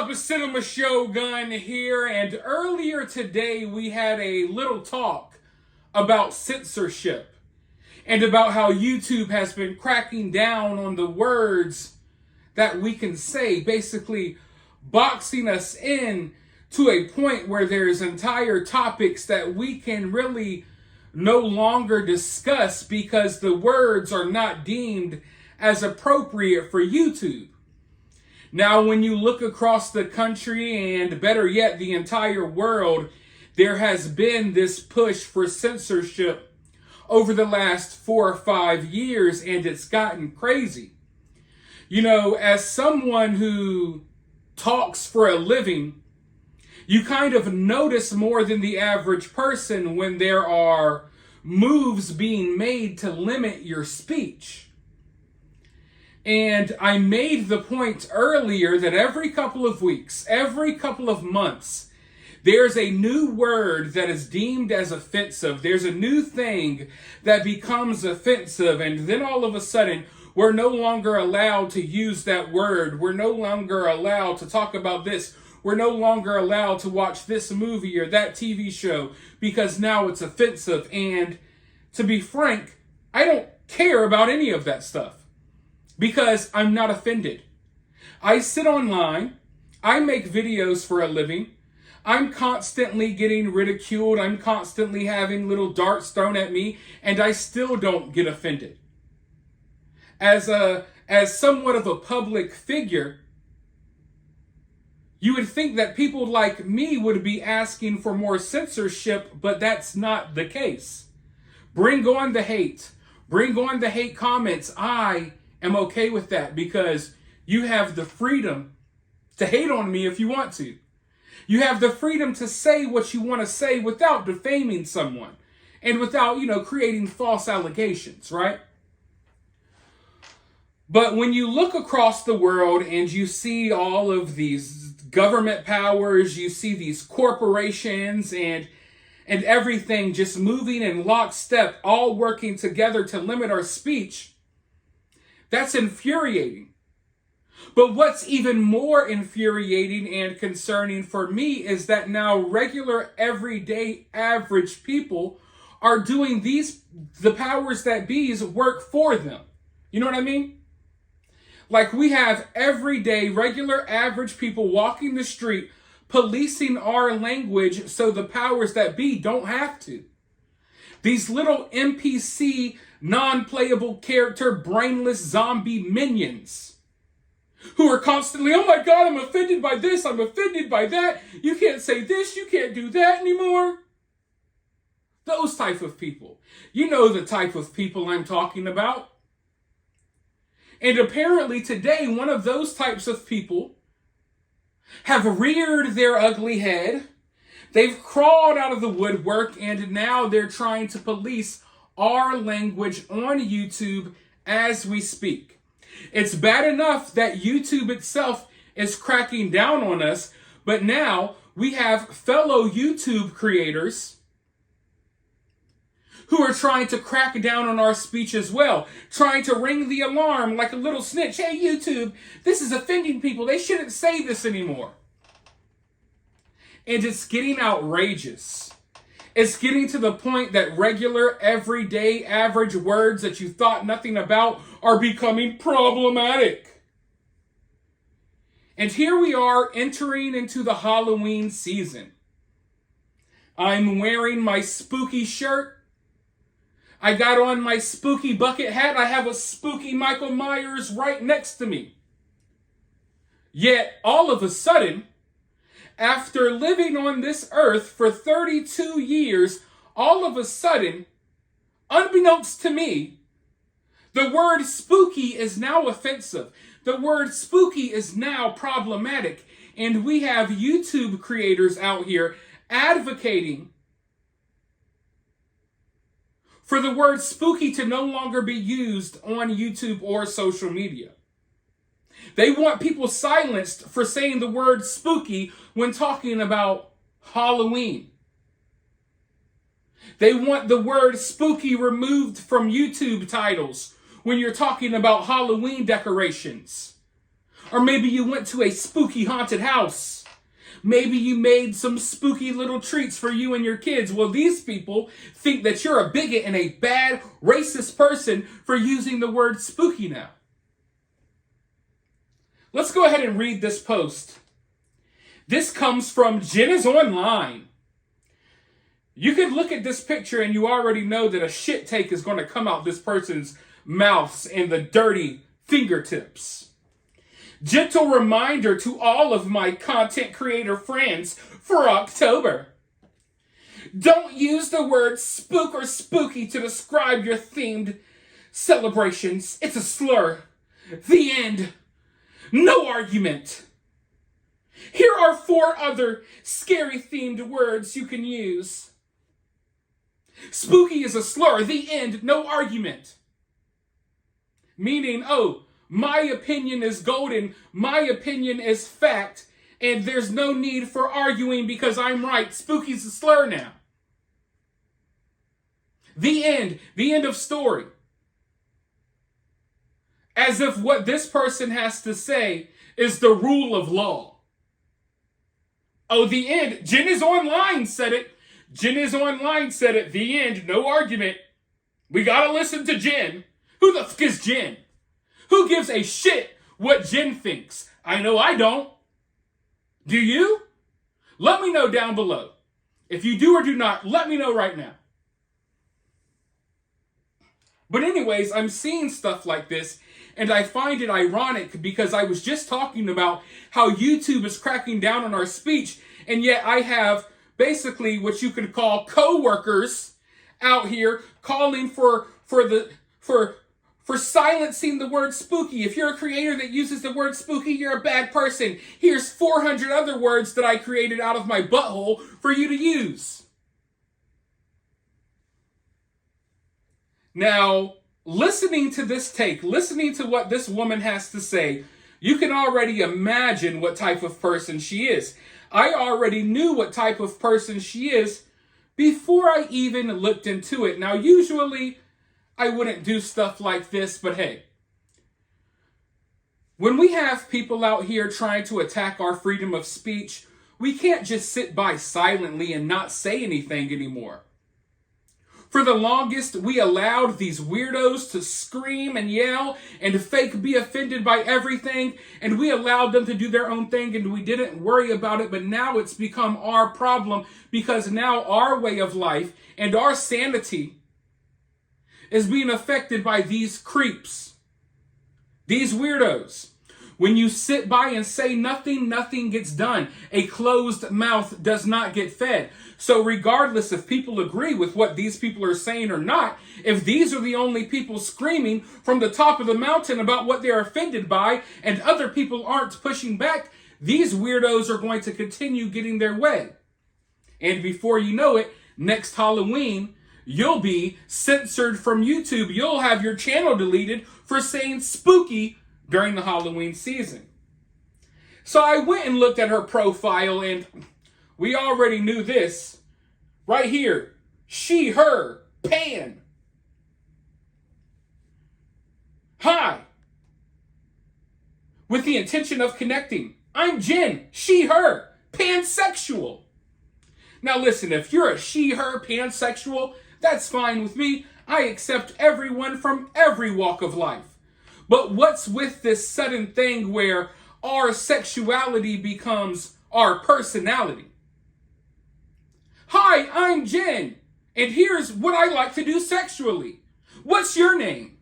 up? It's Cinema Shogun here, and earlier today we had a little talk about censorship and about how YouTube has been cracking down on the words that we can say, basically boxing us in to a point where there's entire topics that we can really no longer discuss because the words are not deemed as appropriate for YouTube. Now, when you look across the country, and better yet, the entire world, there has been this push for censorship over the last 4 or 5 years, and it's gotten crazy. You know, as someone who talks for a living, you kind of notice more than the average person when there are moves being made to limit your speech. And I made the point earlier that every couple of weeks, every couple of months, there's a new word that is deemed as offensive. There's a new thing that becomes offensive. And then all of a sudden, we're no longer allowed to use that word. We're no longer allowed to talk about this. We're no longer allowed to watch this movie or that TV show because now it's offensive. And to be frank, I don't care about any of that stuff because I'm not offended. I sit online. I make videos for a living. I'm constantly getting ridiculed. I'm constantly having little darts thrown at me, and I still don't get offended. As somewhat of a public figure, you would think that people like me would be asking for more censorship, but that's not the case. Bring on the hate. Bring on the hate comments. I am okay with that because you have the freedom to hate on me if you want to. You have the freedom to say what you want to say without defaming someone and without, creating false allegations, right? But when you look across the world and you see all of these government powers, you see these corporations and everything just moving in lockstep, all working together to limit our speech, that's infuriating. But what's even more infuriating and concerning for me is that now regular, everyday, average people are doing the powers that be's work for them. You know what I mean? Like we have everyday, regular, average people walking the street, policing our language so the powers that be don't have to. These little NPC, non-playable character, brainless zombie minions who are constantly, oh my God, I'm offended by this, I'm offended by that. You can't say this, you can't do that anymore. Those type of people. You know the type of people I'm talking about. And apparently today, one of those types of people have reared their ugly head. They've crawled out of the woodwork, and now they're trying to police our language on YouTube as we speak. It's bad enough that YouTube itself is cracking down on us, but now we have fellow YouTube creators who are trying to crack down on our speech as well, trying to ring the alarm like a little snitch. Hey, YouTube, this is offending people. They shouldn't say this anymore. And it's getting outrageous. It's getting to the point that regular, everyday, average words that you thought nothing about are becoming problematic. And here we are entering into the Halloween season. I'm wearing my spooky shirt. I got on my spooky bucket hat. I have a spooky Michael Myers right next to me. Yet, all of a sudden, after living on this earth for 32 years, all of a sudden, unbeknownst to me, the word spooky is now offensive. The word spooky is now problematic. And we have YouTube creators out here advocating for the word spooky to no longer be used on YouTube or social media. They want people silenced for saying the word spooky when talking about Halloween. They want the word spooky removed from YouTube titles when you're talking about Halloween decorations. Or maybe you went to a spooky haunted house. Maybe you made some spooky little treats for you and your kids. Well, these people think that you're a bigot and a bad, racist person for using the word spooky now. Let's go ahead and read this post. This comes from Jen is Online. You could look at this picture and you already know that a shit take is going to come out this person's mouths and the dirty fingertips. Gentle reminder to all of my content creator friends for October. Don't use the word spook or spooky to describe your themed celebrations. It's a slur. The end. No argument. Here are 4 other scary themed words you can use. Spooky is a slur. The end. No argument. Meaning, oh, my opinion is golden, my opinion is fact, and there's no need for arguing because I'm right. Spooky's a slur now. The end. The end of story. As if what this person has to say is the rule of law. Oh, the end. Jen is Online said it. Jen is Online said it. The end. No argument. We gotta listen to Jen. Who the fuck is Jen? Who gives a shit what Jen thinks? I know I don't. Do you? Let me know down below. If you do or do not, let me know right now. But anyways, I'm seeing stuff like this, and I find it ironic because I was just talking about how YouTube is cracking down on our speech, and yet I have basically what you could call co-workers out here calling for silencing the word spooky. If you're a creator that uses the word spooky, you're a bad person. Here's 400 other words that I created out of my butthole for you to use. Now, listening to this take, listening to what this woman has to say, you can already imagine what type of person she is. I already knew what type of person she is before I even looked into it. Now, usually I wouldn't do stuff like this, but hey, when we have people out here trying to attack our freedom of speech, we can't just sit by silently and not say anything anymore. For the longest, we allowed these weirdos to scream and yell and fake be offended by everything, and we allowed them to do their own thing and we didn't worry about it, but now it's become our problem because now our way of life and our sanity is being affected by these creeps, these weirdos. When you sit by and say nothing, nothing gets done. A closed mouth does not get fed. So regardless if people agree with what these people are saying or not, if these are the only people screaming from the top of the mountain about what they're offended by and other people aren't pushing back, these weirdos are going to continue getting their way. And before you know it, next Halloween, you'll be censored from YouTube. You'll have your channel deleted for saying spooky during the Halloween season. So I went and looked at her profile, and we already knew this. Right here. She, her, pan. Hi. With the intention of connecting. I'm Jen. She, her, pansexual. Now listen, if you're a she, her, pansexual, that's fine with me. I accept everyone from every walk of life. But what's with this sudden thing where our sexuality becomes our personality? Hi, I'm Jen, and here's what I like to do sexually. What's your name?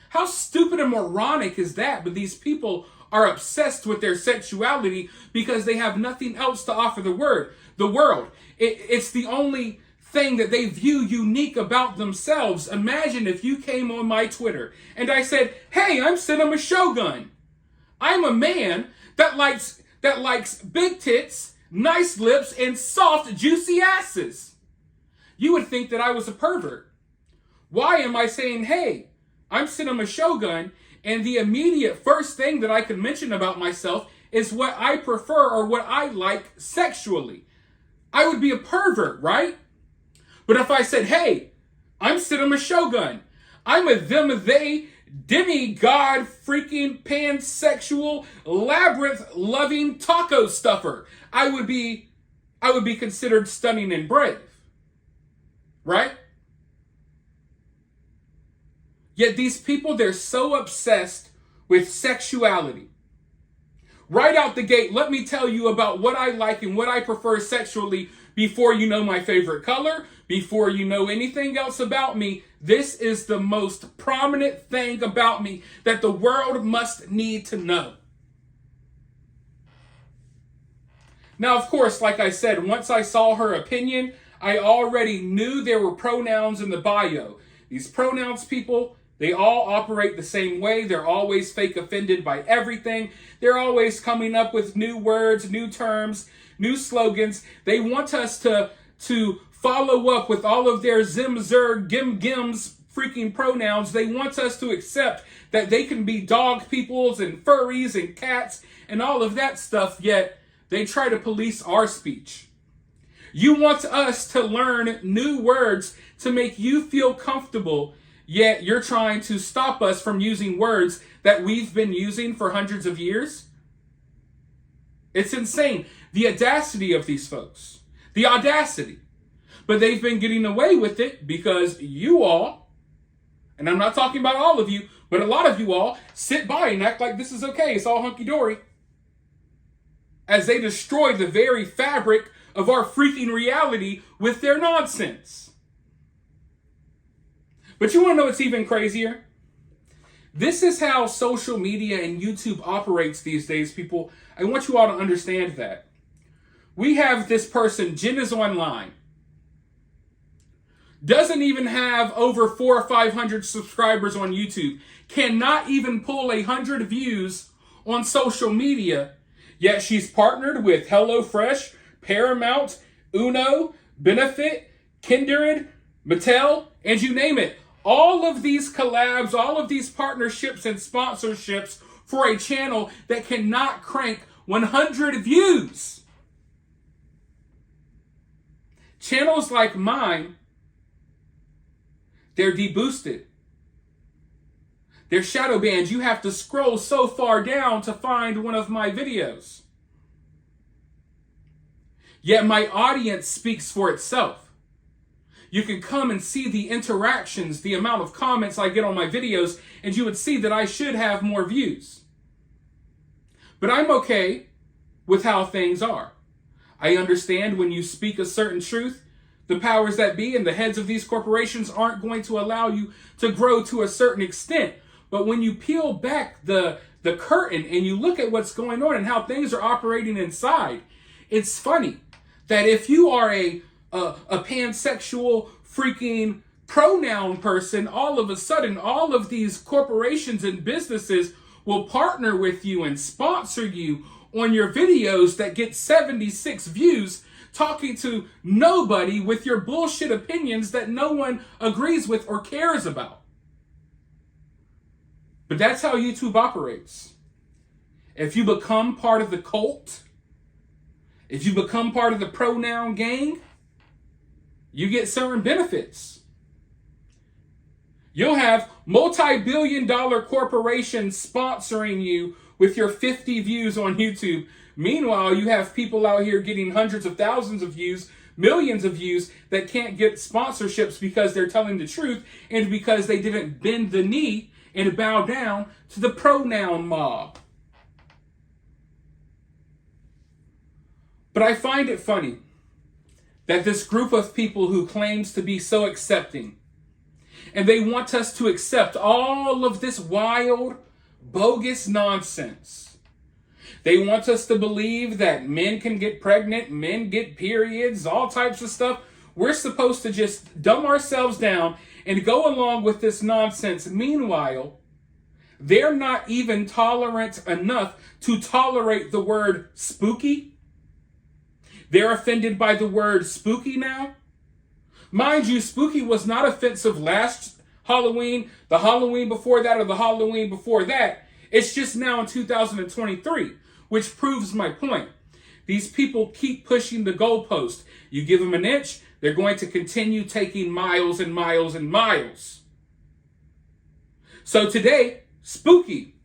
How stupid and moronic is that? But these people are obsessed with their sexuality because they have nothing else to offer the world. It's the only thing that they view unique about themselves. Imagine if you came on my Twitter and I said, hey, I'm Cinema Shogun. I'm a man that likes big tits, nice lips, and soft, juicy asses. You would think that I was a pervert. Why am I saying, hey, I'm Cinema Shogun, and the immediate first thing that I can mention about myself is what I prefer or what I like sexually? I would be a pervert, right? But if I said, hey, I'm Cinema Shogun, I'm a them, they, demigod freaking pansexual labyrinth loving taco stuffer, I would be considered stunning and brave. Right? Yet these people, they're so obsessed with sexuality. Right out the gate, let me tell you about what I like and what I prefer sexually before you know my favorite color, before you know anything else about me. This is the most prominent thing about me that the world must need to know. Now, of course, like I said, once I saw her opinion, I already knew there were pronouns in the bio. These pronouns, people, they all operate the same way. They're always fake offended by everything. They're always coming up with new words, new terms, new slogans. They want us to follow up with all of their zim, zer, gim, gims freaking pronouns. They want us to accept that they can be dog peoples and furries and cats and all of that stuff, yet they try to police our speech. You want us to learn new words to make you feel comfortable, yet you're trying to stop us from using words that we've been using for hundreds of years? It's insane. The audacity of these folks. The audacity. But they've been getting away with it because you all, and I'm not talking about all of you, but a lot of you all sit by and act like this is okay. It's all hunky-dory. As they destroy the very fabric of our freaking reality with their nonsense. But you want to know what's even crazier? This is how social media and YouTube operates these days, people. I want you all to understand that. We have this person, Jen is online. Doesn't even have over 400 or 500 subscribers on YouTube. Cannot even pull 100 views on social media. Yet she's partnered with HelloFresh, Paramount, Uno, Benefit, Kindred, Mattel, and you name it. All of these collabs, all of these partnerships and sponsorships for a channel that cannot crank 100 views. Channels like mine, they're deboosted. They're shadow banned. You have to scroll so far down to find one of my videos. Yet my audience speaks for itself. You can come and see the interactions, the amount of comments I get on my videos, and you would see that I should have more views. But I'm okay with how things are. I understand when you speak a certain truth, the powers that be and the heads of these corporations aren't going to allow you to grow to a certain extent. But when you peel back the curtain and you look at what's going on and how things are operating inside, it's funny that if you are a pansexual freaking pronoun person, all of a sudden all of these corporations and businesses will partner with you and sponsor you on your videos that get 76 views, talking to nobody with your bullshit opinions that no one agrees with or cares about. But that's how YouTube operates. If you become part of the cult, if you become part of the pronoun gang, you get certain benefits. You'll have multi-billion-dollar corporations sponsoring you with your 50 views on YouTube. Meanwhile, you have people out here getting hundreds of thousands of views, millions of views that can't get sponsorships because they're telling the truth and because they didn't bend the knee and bow down to the pronoun mob. But I find it funny that this group of people who claims to be so accepting, and they want us to accept all of this wild, bogus nonsense. They want us to believe that men can get pregnant, men get periods, all types of stuff. We're supposed to just dumb ourselves down and go along with this nonsense. Meanwhile, they're not even tolerant enough to tolerate the word spooky. They're offended by the word spooky now. Mind you, spooky was not offensive last Halloween, the Halloween before that, or the Halloween before that. It's just now in 2023, which proves my point. These people keep pushing the goalpost. You give them an inch, they're going to continue taking miles and miles and miles. So today, spooky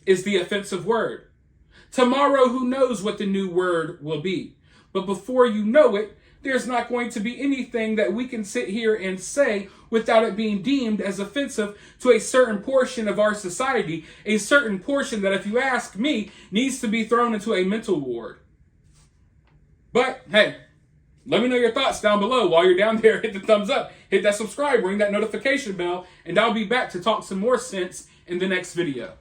is the offensive word. Tomorrow, who knows what the new word will be. But before you know it, there's not going to be anything that we can sit here and say without it being deemed as offensive to a certain portion of our society, a certain portion that, if you ask me, needs to be thrown into a mental ward. But hey, let me know your thoughts down below. While you're down there, hit the thumbs up, hit that subscribe, ring that notification bell, and I'll be back to talk some more sense in the next video.